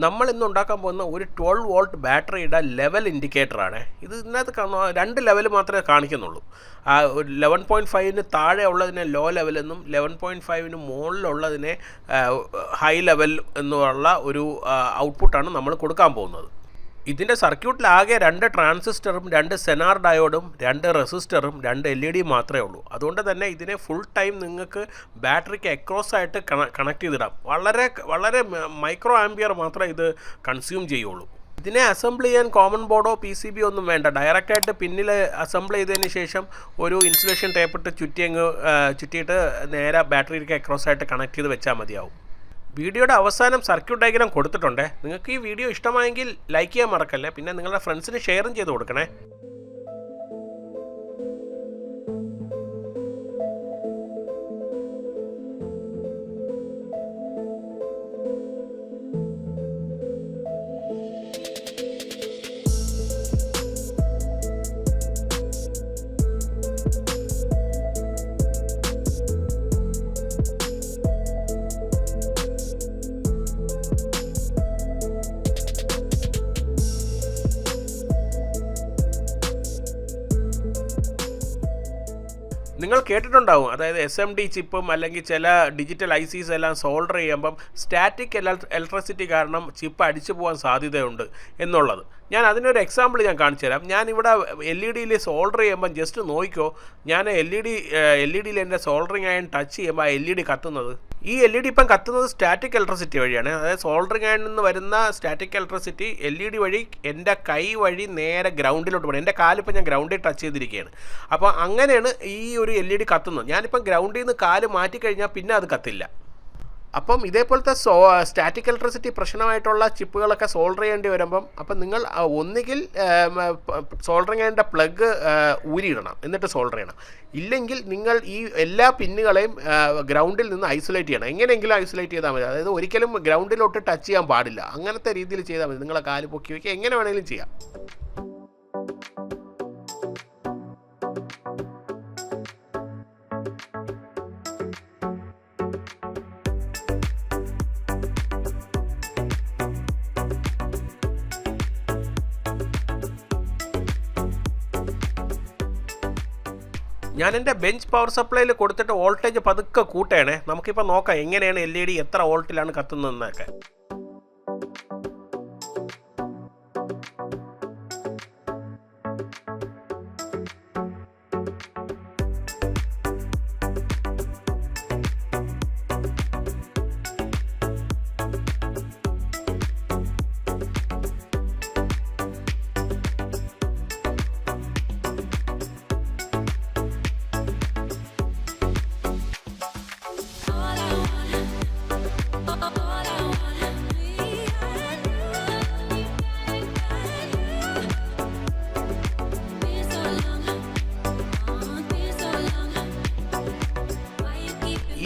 നമ്മൾ ഇന്ന് ഉണ്ടാക്കാൻ പോകുന്ന ഒരു 12 വോൾട്ട് ബാറ്ററിയുടെ ലെവൽ ഇൻഡിക്കേറ്ററാണ് ഇത്. ഇതിനകത്ത് 2 ലെവൽ മാത്രമേ കാണിക്കുന്നുള്ളൂ. 11.5-ന് താഴെ ഉള്ളതിനെ ലോ ലെവലെന്നും 11.5-ന് മുകളിലുള്ളതിനെ ഹൈ ലെവൽ എന്നുള്ള ഒരു ഔട്ട്പുട്ടാണ് നമ്മൾ കൊടുക്കാൻ പോകുന്നത്. ഇതിൻ്റെ സർക്യൂട്ടിലാകെ 2 ട്രാൻസിസ്റ്ററും 2 സെനാർ ഡയോഡും 2 റെസിസ്റ്ററും 2 LED മാത്രമേ ഉള്ളൂ. അതുകൊണ്ട് തന്നെ ഇതിനെ ഫുൾ ടൈം നിങ്ങൾക്ക് ബാറ്ററിക്ക് അക്രോസ് ആയിട്ട് കണക്ട് ചെയ്തിടാം. വളരെ മൈക്രോ ആംപിയർ മാത്രമേ ഇത് കൺസ്യൂം ചെയ്യുള്ളൂ. ഇതിനെ അസംബിൾ ചെയ്യാൻ കോമൺ ബോർഡോ PCB ഒന്നും വേണ്ട. ഡയറക്റ്റായിട്ട് പിന്നിൽ അസംബിൾ ചെയ്തതിന് ശേഷം ഒരു ഇൻസുലേഷൻ ടേപ്പിട്ട് ചുറ്റിയിട്ട് നേരെ ബാറ്ററിക്ക് അക്രോസ് ആയിട്ട് കണക്ട് ചെയ്ത് വെച്ചാൽ മതിയാവും. വീഡിയോയുടെ അവസാനം സർക്യൂട്ട് ഡയഗ്രാം കൊടുത്തിട്ടുണ്ട്. നിങ്ങൾക്ക് ഈ വീഡിയോ ഇഷ്ടമായെങ്കിൽ ലൈക്ക് ചെയ്യാൻ മറക്കല്ലേ. പിന്നെ നിങ്ങളുടെ ഫ്രണ്ട്സിന് ഷെയറും ചെയ്ത് കൊടുക്കണേ. നിങ്ങൾ കേട്ടിട്ടുണ്ടാവും, അതായത് SMD ചിപ്പും അല്ലെങ്കിൽ ചില ഡിജിറ്റൽ ICs എല്ലാം സോൾഡർ ചെയ്യുമ്പം സ്റ്റാറ്റിക് ഇലക്ട്രിസിറ്റി കാരണം ചിപ്പ് അടിച്ചു പോകാൻ സാധ്യതയുണ്ട് എന്നുള്ളത്. ഞാൻ അതിനൊരു എക്സാമ്പിൾ കാണിച്ചു തരാം. ഞാനിവിടെ LED സോൾഡർ ചെയ്യുമ്പം ജസ്റ്റ് നോക്കിക്കോ, ഞാൻ LED എൻ്റെ സോൾഡറിങ് അയൺ ടച്ച് ചെയ്യുമ്പോൾ ആ LED കത്തുന്നത്. ഈ LED ഇപ്പം കത്തുന്നത് സ്റ്റാറ്റിക് ഇലക്ട്രിസിറ്റി വഴിയാണ്. അതായത് സോൾഡറിങ് അയണിൽ നിന്ന് വരുന്ന സ്റ്റാറ്റിക് ഇലക്ട്രിസിറ്റി LED വഴി എൻ്റെ കൈ വഴി നേരെ ഗ്രൗണ്ടിലോട്ട് പോകണം. എൻ്റെ കാലിപ്പോൾ ഞാൻ ഗ്രൗണ്ടിൽ ടച്ച് ചെയ്തിരിക്കുകയാണ്. അപ്പോൾ അങ്ങനെയാണ് ഈ ഒരു LED കത്തുന്നത്. ഞാനിപ്പം ഗ്രൗണ്ടിൽ നിന്ന് കാല് മാറ്റിക്കഴിഞ്ഞാൽ പിന്നെ അത് കത്തില്ല. അപ്പം ഇതേപോലത്തെ സ്റ്റാറ്റിക് ഇലക്ട്രിസിറ്റി പ്രശ്നമായിട്ടുള്ള ചിപ്പുകളൊക്കെ സോൾഡർ ചെയ്യേണ്ടി വരുമ്പം അപ്പം നിങ്ങൾ ഒന്നുകിൽ സോൾഡറിങ് ചെയ്യേണ്ട പ്ലഗ് ഊരിയിടണം, എന്നിട്ട് സോൾഡർ ചെയ്യണം. ഇല്ലെങ്കിൽ നിങ്ങൾ ഈ എല്ലാ പിന്നുകളെയും ഗ്രൗണ്ടിൽ നിന്ന് ഐസൊലേറ്റ് ചെയ്യണം. എങ്ങനെയെങ്കിലും ഐസൊലേറ്റ് ചെയ്താൽ മതി. അതായത് ഒരിക്കലും ഗ്രൗണ്ടിലോട്ട് ടച്ച് ചെയ്യാൻ പാടില്ല. അങ്ങനത്തെ രീതിയിൽ ചെയ്താൽ മതി. നിങ്ങളെ കാല് പൊക്കി വയ്ക്കുക, എങ്ങനെ വേണമെങ്കിലും ചെയ്യാം. ഞാൻ എൻ്റെ ബെഞ്ച് പവർ സപ്ലൈയിൽ കൊടുത്തിട്ട് വോൾട്ടേജ് പതുക്കെ കൂട്ടണേ. നമുക്കിപ്പോൾ നോക്കാം എങ്ങനെയാണ് LED എത്ര വോൾട്ടിലാണ് കത്തുന്നതെന്നൊക്കെ.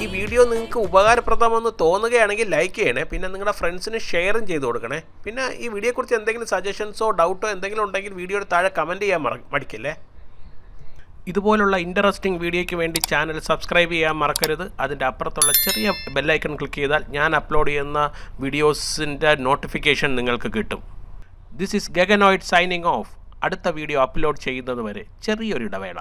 ഈ വീഡിയോ നിങ്ങൾക്ക് ഉപകാരപ്രദമെന്ന് തോന്നുകയാണെങ്കിൽ ലൈക്ക് ചെയ്യണേ. പിന്നെ നിങ്ങളുടെ ഫ്രണ്ട്സിന് ഷെയറും ചെയ്ത് കൊടുക്കണേ. പിന്നെ ഈ വീഡിയോയെക്കുറിച്ച് എന്തെങ്കിലും സജഷൻസോ ഡൗട്ടോ എന്തെങ്കിലും ഉണ്ടെങ്കിൽ വീഡിയോയുടെ താഴെ കമൻറ്റ് ചെയ്യാൻ മടിക്കില്ലേ. ഇതുപോലുള്ള ഇൻട്രസ്റ്റിംഗ് വീഡിയോയ്ക്ക് വേണ്ടി ചാനൽ സബ്സ്ക്രൈബ് ചെയ്യാൻ മറക്കരുത്. അതിൻ്റെ അപ്പുറത്തുള്ള ചെറിയ ബെല്ലൈക്കൺ ക്ലിക്ക് ചെയ്താൽ ഞാൻ അപ്ലോഡ് ചെയ്യുന്ന വീഡിയോസിൻ്റെ നോട്ടിഫിക്കേഷൻ നിങ്ങൾക്ക് കിട്ടും. This is Gaganoid signing off. അടുത്ത വീഡിയോ അപ്ലോഡ് ചെയ്യുന്നത് വരെ ചെറിയൊരു ഇടവേള.